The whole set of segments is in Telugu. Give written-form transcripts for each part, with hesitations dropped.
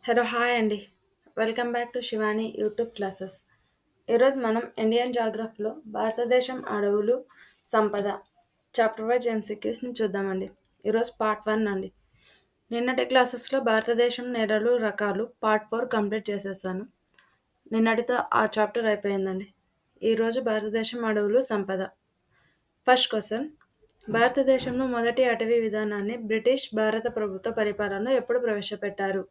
హలో హాయ్ అండి. Welcome back to Shivani YouTube classes. ఈరోజు మనం ఇండియన్ జాగ్రఫీలో భారతదేశం అడవులు సంపద చాప్టర్ వైజ్ ఎంసీక్యూస్ని చూద్దామండి. ఈరోజు పార్ట్ 1 అండి. నిన్నటి క్లాసెస్లో భారతదేశం నేలలు రకాలు పార్ట్ 4 కంప్లీట్ చేసేసాను. నిన్నటితో ఆ చాప్టర్ అయిపోయిందండి. ఈరోజు భారతదేశం అడవులు సంపద. ఫస్ట్ క్వశ్చన్, భారతదేశంలో మొదటి అటవీ విధానాన్ని బ్రిటిష్ భారత ప్రభుత్వ పరిపాలనలో ఎప్పుడు ప్రవేశపెట్టారు?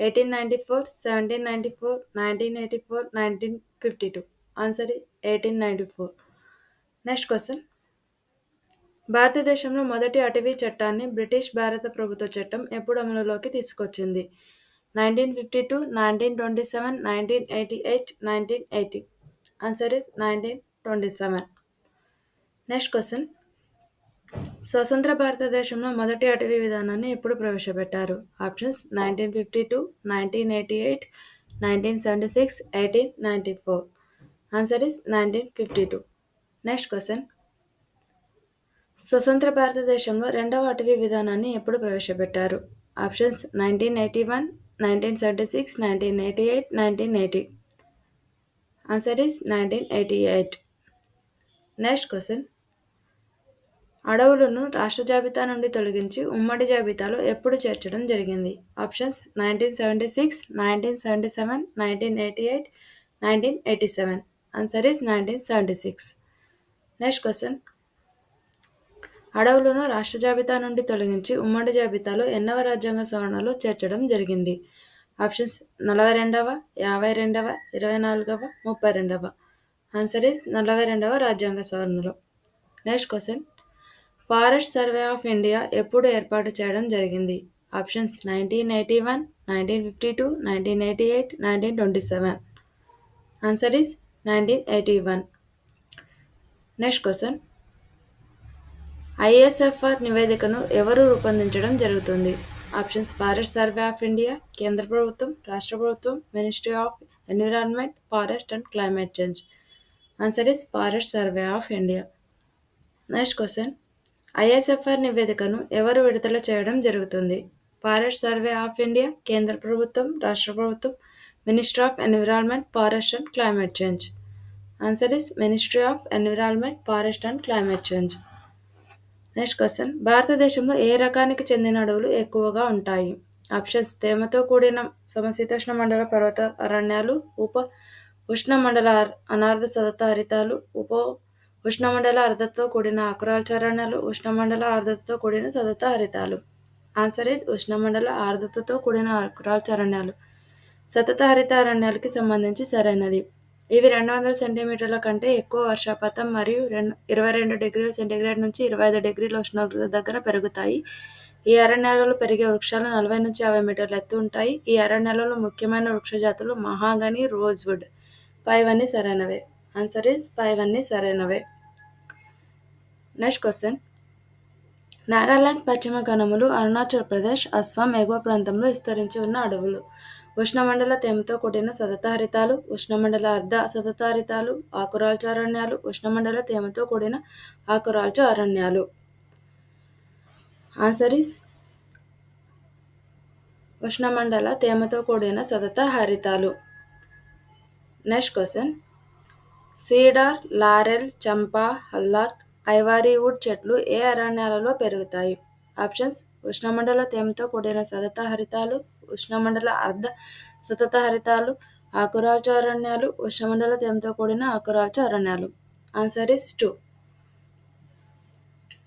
1894, 1794, 1984, 1952. ఆన్సర్ 1894. నెక్స్ట్ క్వశ్చన్, భారతదేశంలో మొదటి అటవీ చట్టాన్ని బ్రిటిష్ భారత ప్రభుత్వ చట్టం ఎప్పుడు అమలులోకి తీసుకొచ్చింది? 1952, 1927, 1988, 1980. Answer is 1927. నెక్స్ట్ క్వశ్చన్, స్వతంత్ర భారతదేశంలో మొదటి అటవీ విధానాన్ని ఎప్పుడు ప్రవేశపెట్టారు? Options 1952, 1988, 1976, 1894. Answer is 1952. Next question, స్వతంత్ర భారతదేశంలో రెండవ అటవీ విధానాన్ని ఎప్పుడు ప్రవేశపెట్టారు? Options 1981, 1976, 1988, 1980. Answer is 1988. Next question, అడవులను రాష్ట్ర జాబితా నుండి తొలగించి ఉమ్మడి జాబితాలో ఎప్పుడు చేర్చడం జరిగింది? Options 1976, 1977, 1988, 1987. Answer is 1976. Next question, అడవులను రాష్ట్ర జాబితా నుండి తొలగించి ఉమ్మడి జాబితాలో ఎన్నవ రాజ్యాంగ సవరణలో చేర్చడం జరిగింది? ఆప్షన్స్ 42వ, 52వ, 24వ, 32వ. ఆన్సర్ ఈస్ 42వ రాజ్యాంగ సవరణలో. Next question, forest survey of India ఎప్పుడు ఏర్పాటు చేయడం జరిగింది? Options 1981, 1952, 1988, 1927. Answer is 1981. Next question, ISFR నివేదికను ఎవరు రూపొందించడం జరుగుతుంది? Options forest survey of India, కేంద్ర ప్రభుత్వం, రాష్ట్ర ప్రభుత్వం, ministry of environment, forest and climate change. Answer is forest survey of India. Next question, ISFR నివేదికను ఎవరు విడుదల చేయడం జరుగుతుంది? ఫారెస్ట్ సర్వే ఆఫ్ ఇండియా, కేంద్ర ప్రభుత్వం, రాష్ట్ర ప్రభుత్వం, ministry of environment, forest and climate change. Answer is ministry of environment, forest and climate change. Next question, భారతదేశంలో ఏ రకానికి చెందిన అడవులు ఎక్కువగా ఉంటాయి? ఆప్షన్స్ తేమతో కూడిన సమశీతోష్ణ మండల పర్వత అరణ్యాలు, ఉప ఉష్ణమండల అనార్ధ సతత హరితాలు, ఉష్ణమండల అర్ధతో కూడిన ఆకురాల్చ అరణ్యాలు, ఉష్ణమండల ఆర్ద్రతతో కూడిన సతత హరితాలు. ఆన్సర్ ఇస్ ఉష్ణమండల ఆర్ద్రతతో కూడిన ఆకురాల్చ అరణ్యాలు. సతత హరిత అరణ్యాలకి సంబంధించి సరైనది. ఇవి 200 సెంటీమీటర్ల కంటే ఎక్కువ వర్షపాతం మరియు 22 డిగ్రీల సెంటీగ్రేడ్ నుంచి 25 డిగ్రీల ఉష్ణోగ్రత దగ్గర పెరుగుతాయి. ఈ అరణ్యాలలో పెరిగే వృక్షాలు 40 నుంచి 50 మీటర్ల ఎత్తు ఉంటాయి. ఈ అరణ్యాలలో ముఖ్యమైన వృక్ష జాతులు మహాగని, రోజ్వుడ్. పైవన్నీ సరైనవే. ఆన్సర్ ఇస్ పైవన్నీ సరైనవే. నెక్స్ట్ క్వశ్చన్, నాగాలాండ్ పశ్చిమ కనుమలు, అరుణాచల్ ప్రదేశ్, అస్సాం ఎగువ ప్రాంతంలో విస్తరించి ఉన్న అడవులు. ఉష్ణమండల తేమతో కూడిన సతత హరితాలు, ఉష్ణమండల అర్ధ సతత హరితాలు, ఆకురాల్చ అరణ్యాలు, ఉష్ణమండల తేమతో కూడిన ఆకురాల్చ అరణ్యాలు. ఆన్సర్ ఇస్ ఉష్ణమండల తేమతో కూడిన సతత హరితాలు. నెక్స్ట్ క్వశ్చన్, సీడర్, లారెల్, చంపా, హల్లాక్, ఐవరీ వుడ్ చెట్లు ఏ అరణ్యాలలో పెరుగుతాయి? ఆప్షన్స్ ఉష్ణమండల తేమతో కూడిన సతత హరితాలు, ఉష్ణమండల అర్ధ సతత హరితాలు, ఆకురాల్చ అరణ్యాలు, ఉష్ణమండల తేమతో కూడిన ఆకురాల్చ అరణ్యాలు. Answer is 2.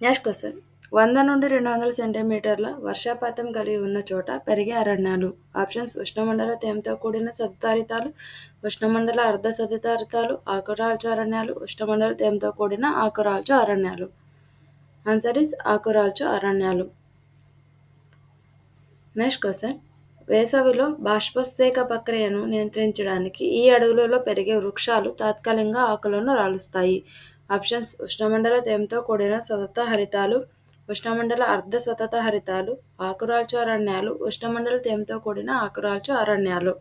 నెక్స్ట్ క్వశ్చన్, 100 నుండి 200 సెంటీమీటర్ల వర్షపాతం కలిగి ఉన్న చోట పెరిగే అరణ్యాలు. ఆప్షన్స్ ఉష్ణమండల తేమతో కూడిన సతత హరితాలు, ఉష్ణమండల అర్ధ సతత హరితాలు, ఆకురాల్చ అరణ్యాలు, ఉష్ణమండల తేమతో కూడిన ఆకురాల్చ అరణ్యాలు. ఆన్సర్ ఇస్ ఆకురాల్చ అరణ్యాలు. నెక్స్ట్ క్వశ్చన్, వేసవిలో బాష్పస్థేక ప్రక్రియను నియంత్రించడానికి ఈ అడవులలో పెరిగే వృక్షాలు తాత్కాలికంగా ఆకులను రాలుస్తాయి. ఆప్షన్స్ ఉష్ణమండల తేమతో కూడిన సతత హరితాలు, ఉష్ణమండల అర్ధ సతత హరితాలు, ఆకురాల్చ అరణ్యాలు, ఉష్ణమండల తేమతో కూడిన ఆకురాల్చ అరణ్యాలు.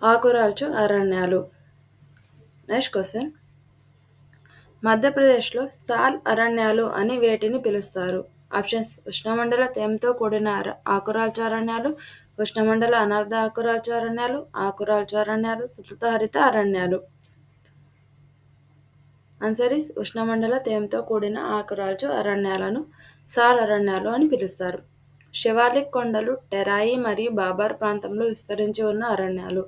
ఆకురాల్చ అరణ్యాలు. నెక్స్ట్ క్వశ్చన్, మధ్యప్రదేశ్లో సాల్ అరణ్యాలు అని వేటిని పిలుస్తారు? ఆప్షన్స్ ఉష్ణమండల తేమతో కూడిన ఆకురాల్చు అరణ్యాలు, ఉష్ణమండల అనార్ధ ఆకురాల్చు అరణ్యాలు, ఆకురాల్చు అరణ్యాలు, సతతహరిత అరణ్యాలు. ఆన్సర్ ఇస్ ఉష్ణమండల తేమతో కూడిన ఆకురాల్చు అరణ్యాలను సాల్ అరణ్యాలు అని పిలుస్తారు. శివాలిక్ కొండలు టెరాయి మరియు బాబర్ ప్రాంతంలో విస్తరించి ఉన్న అరణ్యాలు.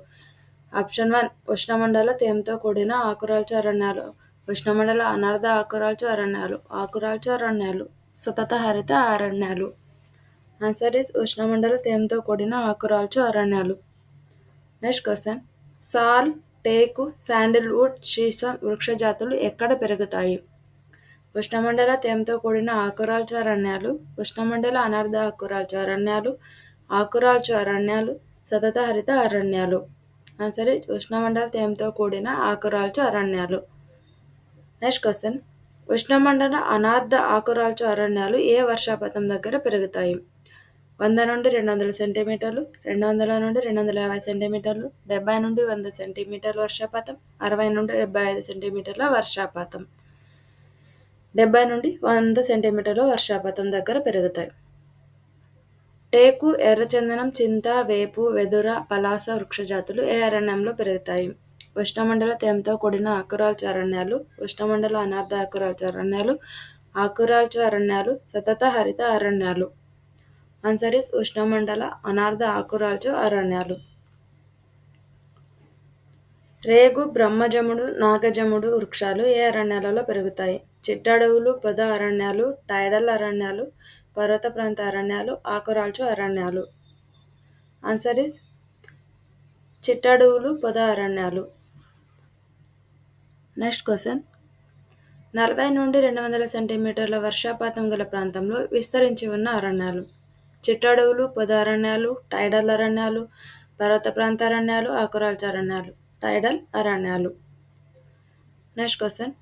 ఆప్షన్ 1 ఉష్ణమండల తేమతో కూడిన ఆకురాల్చు అరణ్యాలు, ఉష్ణమండల అనార్ధ ఆకురాల్చు అరణ్యాలు, ఆకురాల్చు అరణ్యాలు, సతత హరిత అరణ్యాలు. ఆన్సర్ ఇస్ ఉష్ణమండల తేమతో కూడిన ఆకురాల్చు అరణ్యాలు. నెక్స్ట్ క్వశ్చన్, సాల్, టేకు, శాండిల్వుడ్, షీసం వృక్ష జాతులు ఎక్కడ పెరుగుతాయి? ఉష్ణమండల తేమతో కూడిన ఆకురాల్చు అరణ్యాలు, ఉష్ణమండల అనార్ధ ఆకురాల్చు అరణ్యాలు, ఆకురాల్చు అరణ్యాలు, సతత హరిత అరణ్యాలు. ఆన్సర్ ఇస్ ఉష్ణమండల తేమతో కూడిన ఆకురాల్చు అరణ్యాలు. నెక్స్ట్ క్వశ్చన్, ఉష్ణమండల అనార్ధ ఆకురాల్చు అరణ్యాలు ఏ వర్షపాతం దగ్గర పెరుగుతాయి? 100 నుండి 200 సెంటీమీటర్లు, 200 నుండి 250 సెంటీమీటర్లు, 70 నుండి 100 సెంటీమీటర్ల వర్షపాతం, 60 నుండి 75 సెంటీమీటర్ల వర్షపాతం. 70 నుండి 100 సెంటీమీటర్ల వర్షపాతం దగ్గర పెరుగుతాయి. టేకు, ఎర్రచందనం, చింత, వేపు, వెదుర, పలాస వృక్ష జాతులు ఏ అరణ్యంలో పెరుగుతాయి? ఉష్ణమండల తేమతో కూడిన ఆకురాల్చు అరణ్యాలు, ఉష్ణమండల అనార్ధ ఆకురాల్చు అరణ్యాలు, ఆకురాల్చు అరణ్యాలు, సతత హరిత అరణ్యాలు. ఆన్సర్ ఇస్ ఉష్ణమండల అనార్ధ ఆకురాల్చు అరణ్యాలు. రేగు, బ్రహ్మజముడు, నాగజముడు వృక్షాలు ఏ అరణ్యాలలో పెరుగుతాయి? చిట్టడవులు, పొద అరణ్యాలు, టైడల్ అరణ్యాలు, పర్వత ప్రాంత అరణ్యాలు, ఆకురాల్చు అరణ్యాలు. ఆన్సర్ ఇస్ చిట్టడవులు, పొద అరణ్యాలు. నెక్స్ట్ క్వశ్చన్, 40 నుండి 200 సెంటీమీటర్ల వర్షపాతం గల ప్రాంతంలో విస్తరించి ఉన్న అరణ్యాలు. చిట్టడవులు, పొద అరణ్యాలు, టైడల్ అరణ్యాలు, పర్వత ప్రాంత అరణ్యాలు, ఆకురాల్చు అరణ్యాలు. టైడల్ అరణ్యాలు. నెక్స్ట్ క్వశ్చన్,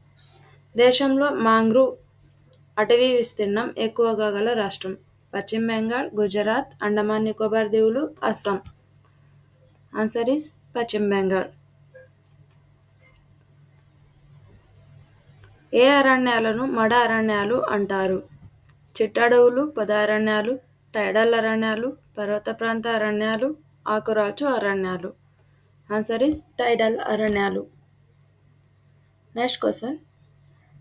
దేశంలో మాంగ్రూవ్ అటవీ విస్తీర్ణం ఎక్కువగా గల రాష్ట్రం? పశ్చిమ బెంగాల్, గుజరాత్, అండమాన్ నికోబార్ దీవులు, అస్సాం. Answer is Paschim Bengal. ఏ అరణ్యాలను మడ అరణ్యాలు అంటారు? చిట్టడవులు, పొద అరణ్యాలు, టైడల్ అరణ్యాలు, పర్వత ప్రాంత అరణ్యాలు, ఆకురాల్చు అరణ్యాలు. ఆన్సర్ ఇస్ టైడల్ అరణ్యాలు. నెక్స్ట్ క్వశ్చన్,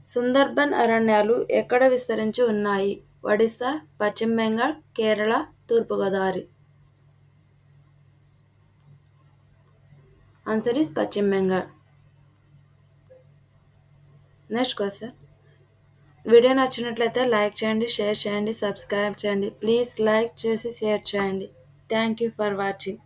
సుందర్బన్ అరణ్యాలు ఎక్కడ విస్తరించి ఉన్నాయి? Odisha, Paschim Bengal, Kerala, Thoorpu Godavari. Answer is Paschim Bengal. Next question, video నచ్చినట్లయితే లైక్ చేయండి, షేర్ చేయండి, సబ్స్క్రైబ్ చేయండి. ప్లీజ్ లైక్ చేసి షేర్ చేయండి. Thank you for watching.